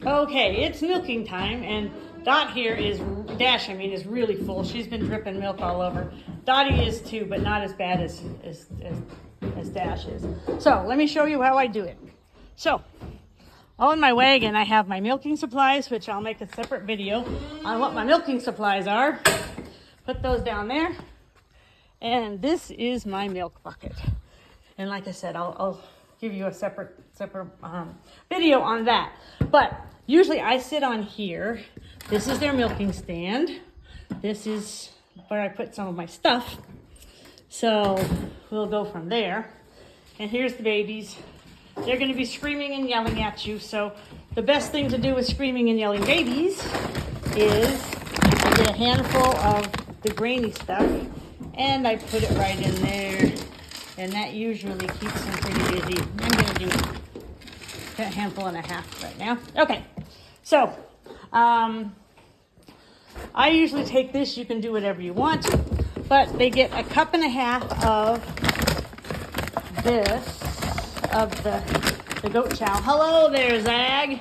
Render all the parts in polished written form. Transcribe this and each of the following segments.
Okay, it's milking time, and Dot here Dash is really full. She's been dripping milk all over. Dottie is too, but not as bad as Dash is. So let me show you how I do it. So on my wagon, I have my milking supplies, which I'll make a separate video on what my milking supplies are. Put those down there. And this is my milk bucket. And like I said, I'll give you a separate video on that. But usually I sit on here. This is their milking stand. This is where I put some of my stuff. So we'll go from there. And here's the babies. They're going to be screaming and yelling at you. So the best thing to do with screaming and yelling babies is I get a handful of the grainy stuff and I put it right in there. And that usually keeps them pretty busy. I'm going to do a handful and a half right now. Okay, so I usually take this. You can do whatever you want, but they get a cup and a half of this, of the goat chow. Hello there, Zag.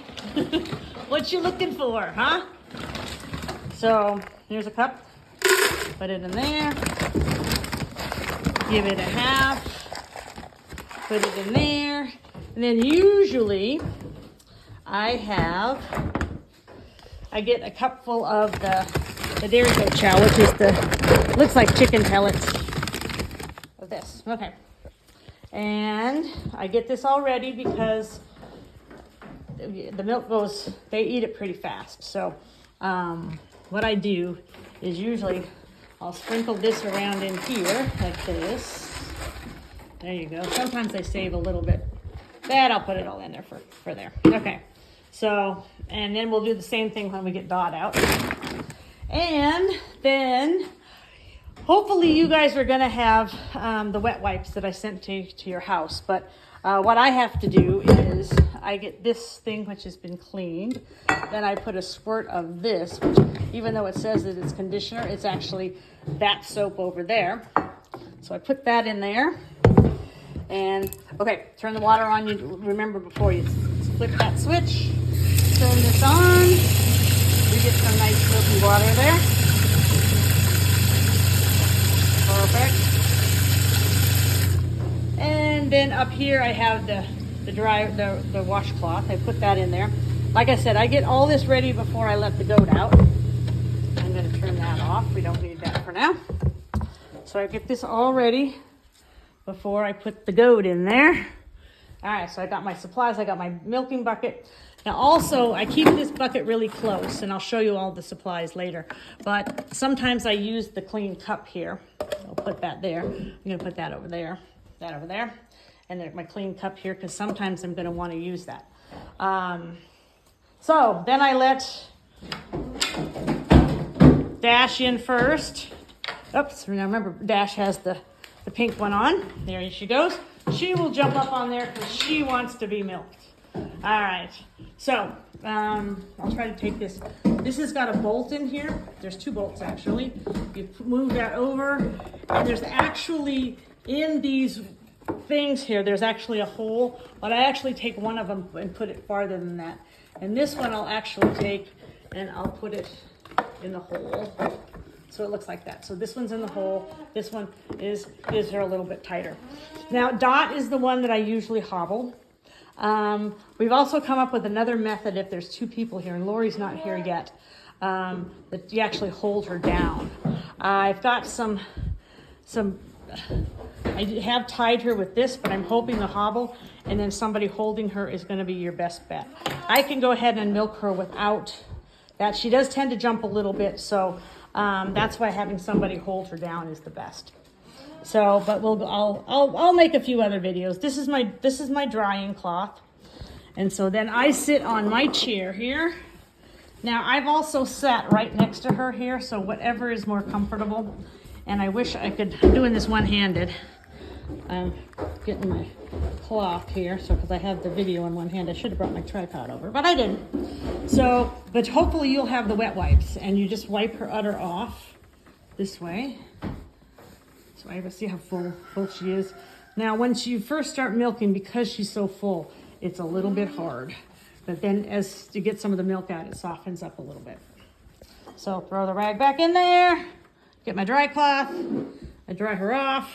What you looking for, huh? So here's a cup. Put it in there. Give it a half. Put it in there. And then usually I get a cupful of the dairy goat chow, which is looks like chicken pellets of this. Okay. And I get this all ready because the milk they eat it pretty fast. So what I do is usually I'll sprinkle this around in here like this. There you go. Sometimes I save a little bit. That I'll put it all in there for there. Okay. So, and then we'll do the same thing when we get Dot out. And then hopefully you guys are going to have the wet wipes that I sent to your house. But what I have to do is I get this thing which has been cleaned. Then I put a squirt of this, which even though it says that it's conditioner, it's actually that soap over there. So I put that in there. And okay, turn the water on. You remember before you flip that switch, turn this on. We get some nice soapy water there. Perfect. And then up here I have the washcloth. I put that in there. Like I said, I get all this ready before I let the goat out. I'm going to turn that off. We don't need that for now. So I get this all ready before I put the goat in there. All right, so I got my supplies. I got my milking bucket. Now also, I keep this bucket really close, and I'll show you all the supplies later. But sometimes I use the clean cup here. I'll put that there. I'm going to put that over there, and then my clean cup here, because sometimes I'm going to want to use that. So then I let Dash in first. Oops, now remember Dash has the pink one on. There she goes. She will jump up on there because she wants to be milked. All right. So I'll try to take this. This has got a bolt in here. There's two bolts actually. You move that over, and there's actually in these things here, there's actually a hole, but I actually take one of them and put it farther than that. And this one I'll actually take and I'll put it in the hole. So it looks like that. So this one's in the hole. This one is a little bit tighter. Now Dot is the one that I usually hobble. We've also come up with another method if there's two people here, and Lori's not here yet, that you actually hold her down. I've got I have tied her with this, but I'm hoping the hobble and then somebody holding her is going to be your best bet. I can go ahead and milk her without that. She does tend to jump a little bit, so that's why having somebody hold her down is the best. So, but I'll make a few other videos. This is my drying cloth, and so then I sit on my chair here. Now I've also sat right next to her here, so whatever is more comfortable. And I wish I could. I'm doing this one-handed. I'm getting my cloth here, so because I have the video in one hand, I should have brought my tripod over, but I didn't. So, but hopefully you'll have the wet wipes, and you just wipe her udder off this way. So I see how full she is. Now, once you first start milking, because she's so full, it's a little bit hard. But then as you get some of the milk out, it softens up a little bit. So throw the rag back in there, get my dry cloth, I dry her off.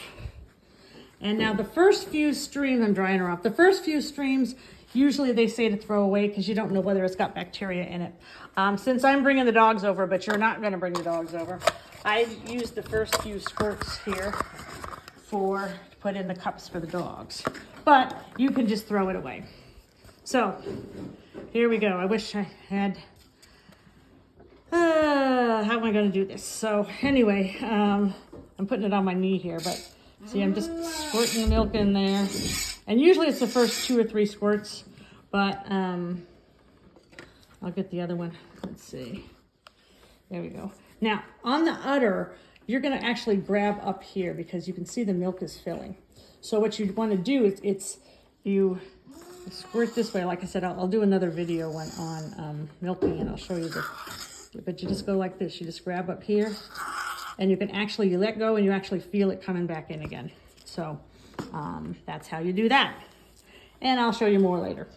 And now the first few streams, I'm drying her off. The first few streams, usually they say to throw away because you don't know whether it's got bacteria in it. Since I'm bringing the dogs over, but you're not gonna bring the dogs over, I use the first few squirts here to put in the cups for the dogs. But you can just throw it away. So here we go. I wish I had, how am I gonna do this? So anyway, I'm putting it on my knee here, but see, I'm just squirting the milk in there. And usually it's the first 2 or 3 squirts, but I'll get the other one. Let's see. There we go. Now, on the udder, you're gonna actually grab up here because you can see the milk is filling. So what you wanna do is you squirt this way. Like I said, I'll do another video on milking and I'll show you but you just go like this. You just grab up here and you can actually, you let go and you actually feel it coming back in again. So that's how you do that. And I'll show you more later.